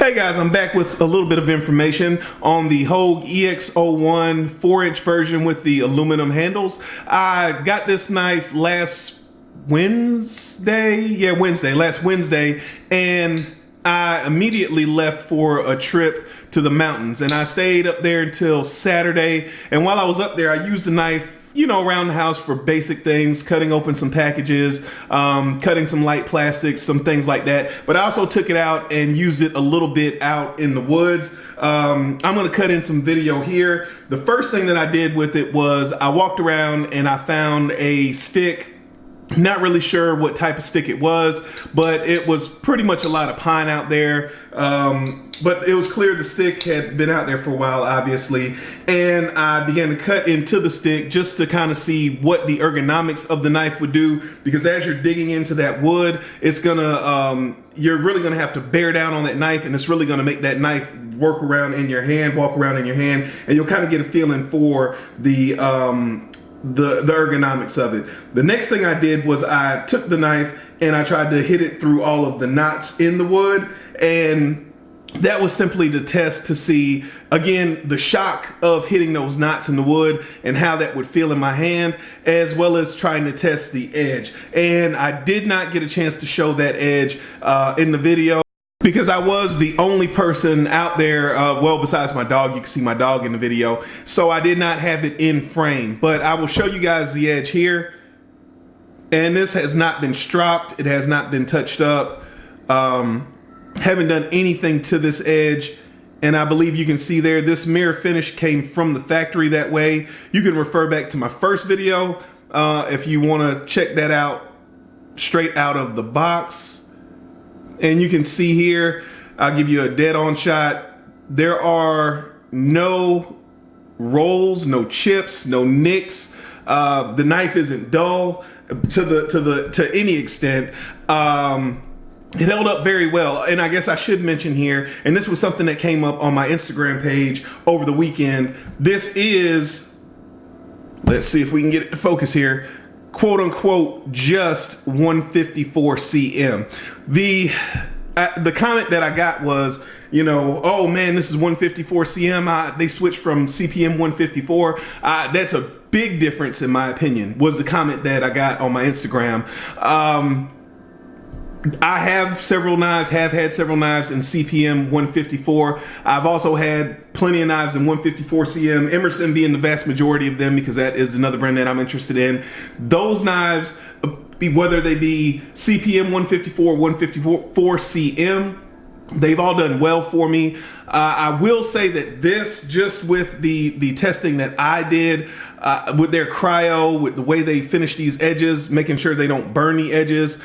Hey guys, I'm back with a little bit of information on the Hogue EX-01 4-inch version with the aluminum handles. I got this knife last Wednesday, and I immediately left for a trip to the mountains, and I stayed up there until Saturday. And while I was up there, I used the knife, you know, around the house for basic things, cutting open some packages, cutting some light plastics, some things like that. But I also took it out and used it a little bit out in the woods. I'm gonna cut in some video here. The first thing that I did with it was I walked around and I found a stick. Not really sure what type of stick it was, but it was pretty much a lot of pine out there. But it was clear the stick had been out there for a while, obviously. And I began to cut into the stick just to kind of see what the ergonomics of the knife would do. Because as you're digging into that wood, it's gonna, you're really gonna have to bear down on that knife, and it's really gonna make that knife walk around in your hand, and you'll kind of get a feeling for the ergonomics of it. The next thing I did was I took the knife and I tried to hit it through all of the knots in the wood, and that was simply to test to see, again, the shock of hitting those knots in the wood and how that would feel in my hand, as well as trying to test the edge. And I did not get a chance to show that edge in the video, because I was the only person out there, well, besides my dog. You can see my dog in the video. So I did not have it in frame, but I will show you guys the edge here. And this has not been stropped. It has not been touched up. Haven't done anything to this edge. And I believe you can see there, this mirror finish came from the factory that way. You can refer back to my first video if you want to check that out straight out of the box. And you can see here, I'll give you a dead on shot. There are no rolls, no chips, no nicks. The knife isn't dull to any extent. It held up very well. And I guess I should mention here, and this was something that came up on my Instagram page over the weekend. This is, let's see if we can get it to focus here, quote unquote, just 154 cm. The comment that I got was, you know, oh man, this is 154 cm. They switched from CPM 154. That's a big difference in my opinion, was the comment that I got on my Instagram. I have had several knives in CPM 154. I've also had plenty of knives in 154 cm, Emerson being the vast majority of them, because that is another brand that I'm interested in. Those knives, whether they be CPM 154, 154 cm, they've all done well for me. I will say that this, just with the testing that I did, with their cryo, with the way they finish these edges, making sure they don't burn the edges,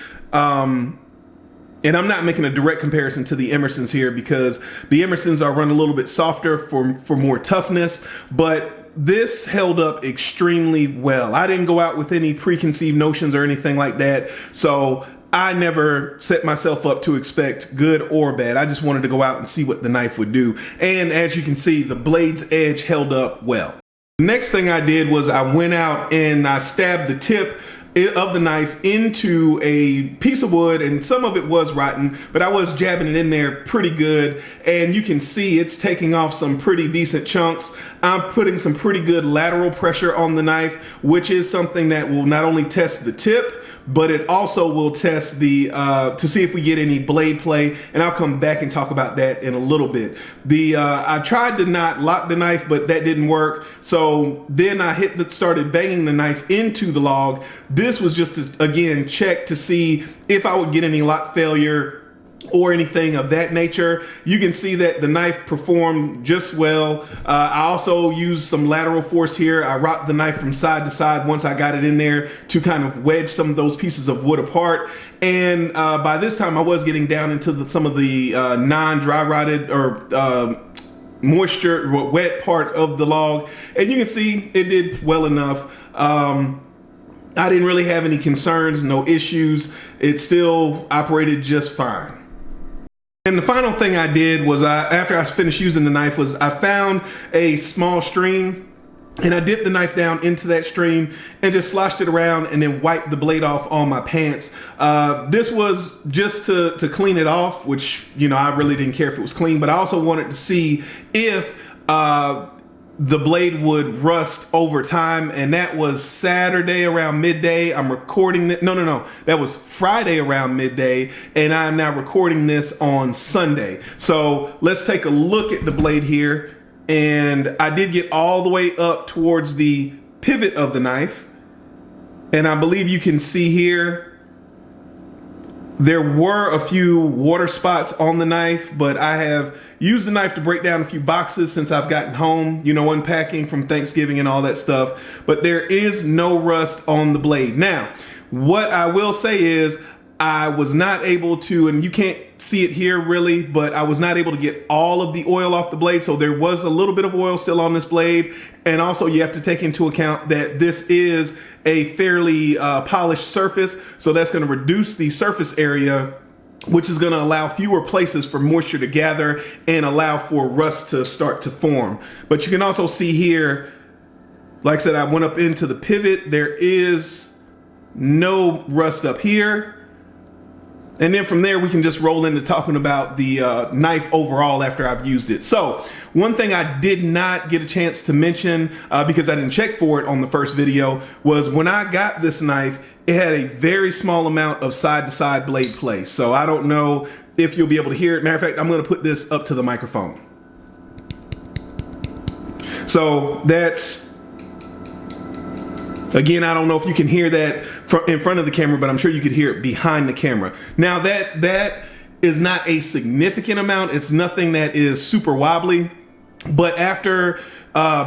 and I'm not making a direct comparison to the Emersons here, because the Emersons are run a little bit softer for more toughness, but this held up extremely well. I didn't go out with any preconceived notions or anything like that, so I never set myself up to expect good or bad. I just wanted to go out and see what the knife would do. And as you can see, the blade's edge held up well. The next thing I did was I went out and I stabbed the tip of the knife into a piece of wood, and some of it was rotten, but I was jabbing it in there pretty good, and you can see it's taking off some pretty decent chunks. I'm putting some pretty good lateral pressure on the knife, which is something that will not only test the tip, but it also will test the to see if we get any blade play, and I'll come back and talk about that in a little bit. I tried to not lock the knife, but that didn't work. So then I started banging the knife into the log. This was just to, again, check to see if I would get any lock failure or anything of that nature. You can see that the knife performed just well. I also used some lateral force here. I rocked the knife from side to side once I got it in there to kind of wedge some of those pieces of wood apart. And by this time I was getting down into some of the non-dry rotted or moisture, wet part of the log. And you can see it did well enough. I didn't really have any concerns, no issues. It still operated just fine. And the final thing I did was, after I finished using the knife, was I found a small stream And I dipped the knife down into that stream and just sloshed it around and then wiped the blade off on my pants. This was just to clean it off, which, you know, I really didn't care if it was clean, but I also wanted to see if the blade would rust over time. And that was Saturday around midday. I'm recording it. No. That was Friday around midday. And I'm now recording this on Sunday. So let's take a look at the blade here. And I did get all the way up towards the pivot of the knife. And I believe you can see here, there were a few water spots on the knife, but I have used the knife to break down a few boxes since I've gotten home, you know, unpacking from Thanksgiving and all that stuff. But there is no rust on the blade. Now, what I will say is I was not able to, and you can't see it here really, but I was not able to get all of the oil off the blade. So there was a little bit of oil still on this blade. And also you have to take into account that this is a fairly polished surface. So that's going to reduce the surface area, which is going to allow fewer places for moisture to gather and allow for rust to start to form. But you can also see here, like I said, I went up into the pivot. There is no rust up here. And then from there, we can just roll into talking about the knife overall after I've used it. So one thing I did not get a chance to mention because I didn't check for it on the first video was when I got this knife, it had a very small amount of side-to-side blade play. So I don't know if you'll be able to hear it. Matter of fact, I'm going to put this up to the microphone. So that's, again, I don't know if you can hear that in front of the camera, but I'm sure you could hear it behind the camera. Now that is not a significant amount. It's nothing that is super wobbly, but after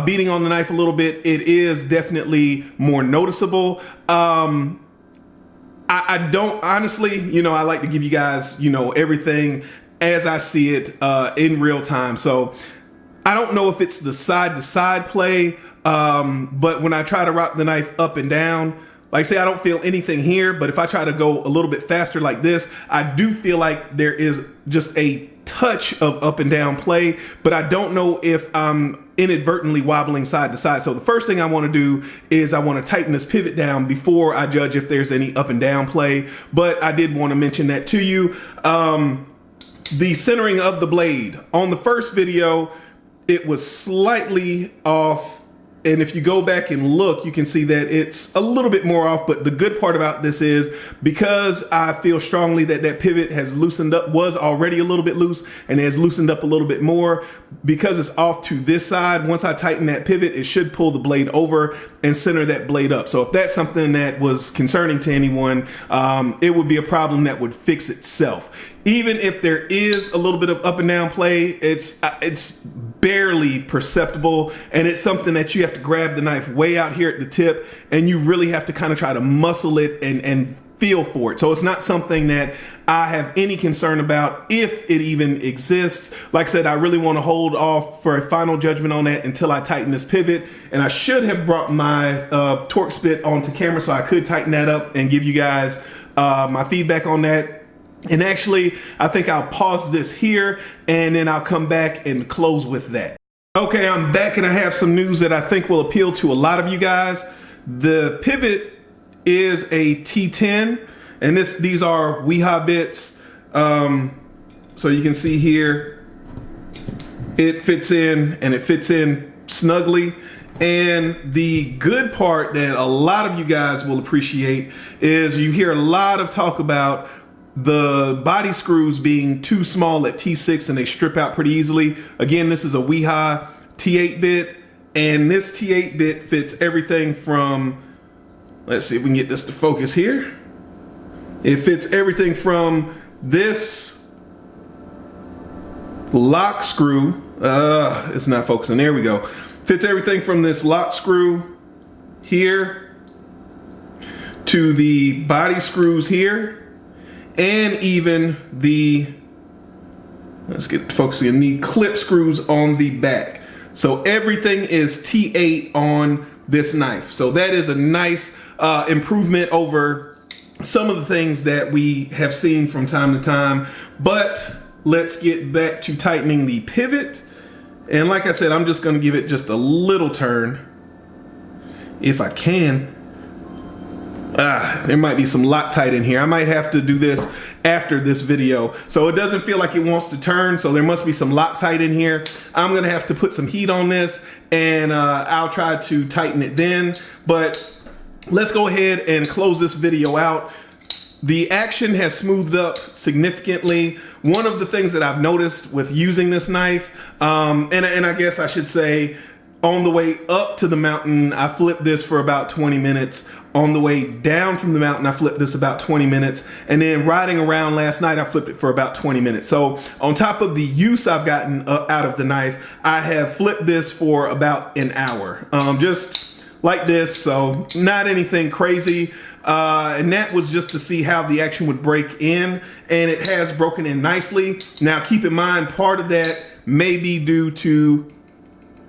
beating on the knife a little bit, it is definitely more noticeable. I don't, honestly, you know, I like to give you guys, you know, everything as I see it in real time. So I don't know if it's the side-to-side play, but when I try to rock the knife up and down, like I say, I don't feel anything here, but if I try to go a little bit faster like this, I do feel like there is just a touch of up and down play, but I don't know if I'm inadvertently wobbling side to side. So the first thing I want to do is I want to tighten this pivot down before I judge if there's any up and down play. But I did want to mention that to you. The centering of the blade. On the first video, it was slightly off. And if you go back and look, you can see that it's a little bit more off. But the good part about this is because I feel strongly that that pivot has loosened up, was already a little bit loose and has loosened up a little bit more because it's off to this side. Once I tighten that pivot, it should pull the blade over and center that blade up. So if that's something that was concerning to anyone, it would be a problem that would fix itself. Even if there is a little bit of up and down play, it's barely perceptible, and it's something that you have to grab the knife way out here at the tip, and you really have to kind of try to muscle it and feel for it. So it's not something that I have any concern about if it even exists. Like I said, I really want to hold off for a final judgment on that until I tighten this pivot, and I should have brought my torque spit onto camera so I could tighten that up and give you guys my feedback on that. And actually, I think I'll pause this here and then I'll come back and close with that. Okay, I'm back and I have some news that I think will appeal to a lot of you guys. The pivot is a T10 and these are Weeha bits. So you can see here, it fits in and it fits in snugly. And the good part that a lot of you guys will appreciate is you hear a lot of talk about the body screws being too small at T6 and they strip out pretty easily. Again, this is a Weeha T8 bit, and this T8 bit fits everything from, let's see if we can get this to focus here. It fits everything from this lock screw. It's not focusing. There we go. Fits everything from this lock screw here to the body screws here. And even the, let's get focusing, the clip screws on the back. So everything is T8 on this knife. So that is a nice improvement over some of the things that we have seen from time to time. But let's get back to tightening the pivot. And like I said, I'm just going to give it just a little turn. if I can. There might be some Loctite in here. I might have to do this after this video. So it doesn't feel like it wants to turn, so there must be some Loctite in here. I'm gonna have to put some heat on this, and I'll try to tighten it then. But let's go ahead and close this video out. The action has smoothed up significantly. One of the things that I've noticed with using this knife, and I guess I should say, on the way up to the mountain, I flipped this for about 20 minutes. On the way down from the mountain, I flipped this about 20 minutes. And then riding around last night, I flipped it for about 20 minutes. So on top of the use I've gotten out of the knife, I have flipped this for about an hour. Just like this, so not anything crazy. And that was just to see how the action would break in, and it has broken in nicely. Now keep in mind, part of that may be due to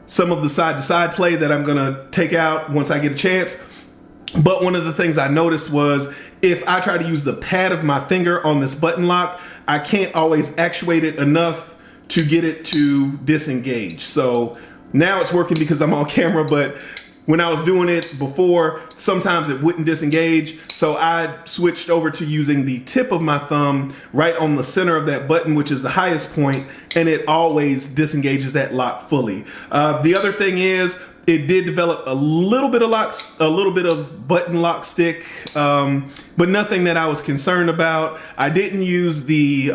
some of the side-to-side play that I'm gonna take out once I get a chance. But one of the things I noticed was if I try to use the pad of my finger on this button lock, I can't always actuate it enough to get it to disengage. So now it's working because I'm on camera, but when I was doing it before, sometimes it wouldn't disengage. So I switched over to using the tip of my thumb right on the center of that button, which is the highest point, and it always disengages that lock fully. The other thing is, it did develop a little bit of button lock stick, but nothing that I was concerned about. I didn't use the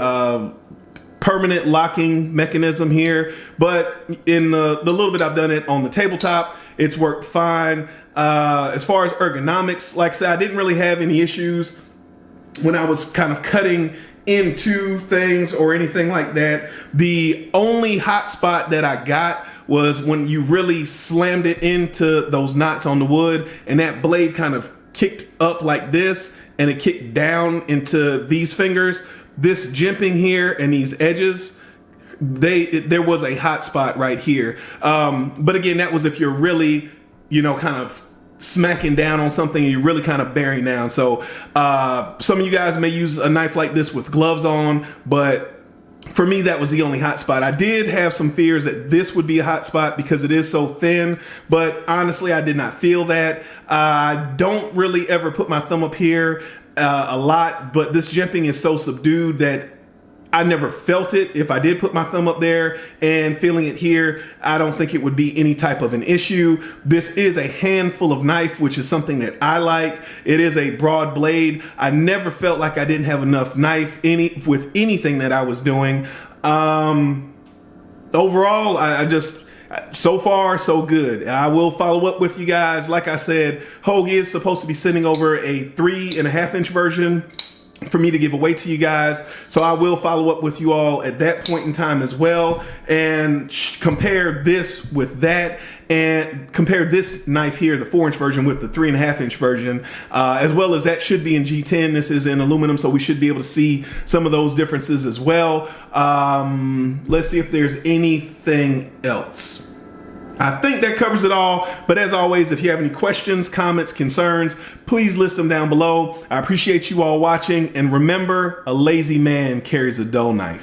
permanent locking mechanism here, but in the little bit I've done it on the tabletop, it's worked fine. As far as ergonomics, like I said, I didn't really have any issues when I was kind of cutting into things or anything like that. The only hot spot that I got was when you really slammed it into those knots on the wood, and that blade kind of kicked up like this, and it kicked down into these fingers. This jimping here and these edges, there was a hot spot right here. But again, that was if you're really, kind of smacking down on something and you're really kind of bearing down. So some of you guys may use a knife like this with gloves on, but for me, that was the only hot spot. I did have some fears that this would be a hot spot because it is so thin, but honestly, I did not feel that. I don't really ever put my thumb up here a lot, but this jimping is so subdued that I never felt it. If I did put my thumb up there and feeling it here, I don't think it would be any type of an issue. This is a handful of knife, which is something that I like. It is a broad blade. I never felt like I didn't have enough knife with anything that I was doing. Overall, so far, so good. I will follow up with you guys. Like I said, Hogue is supposed to be sending over a 3.5-inch version for me to give away to you guys. So I will follow up with you all at that point in time as well, and compare this with that, and compare this knife here, the 4-inch version, with the 3.5-inch version, as well as that should be in G10. This is in aluminum, so we should be able to see some of those differences as well. Let's see if there's anything else. I think that covers it all, but as always, if you have any questions, comments, concerns, please list them down below. I appreciate you all watching, and remember, a lazy man carries a dull knife.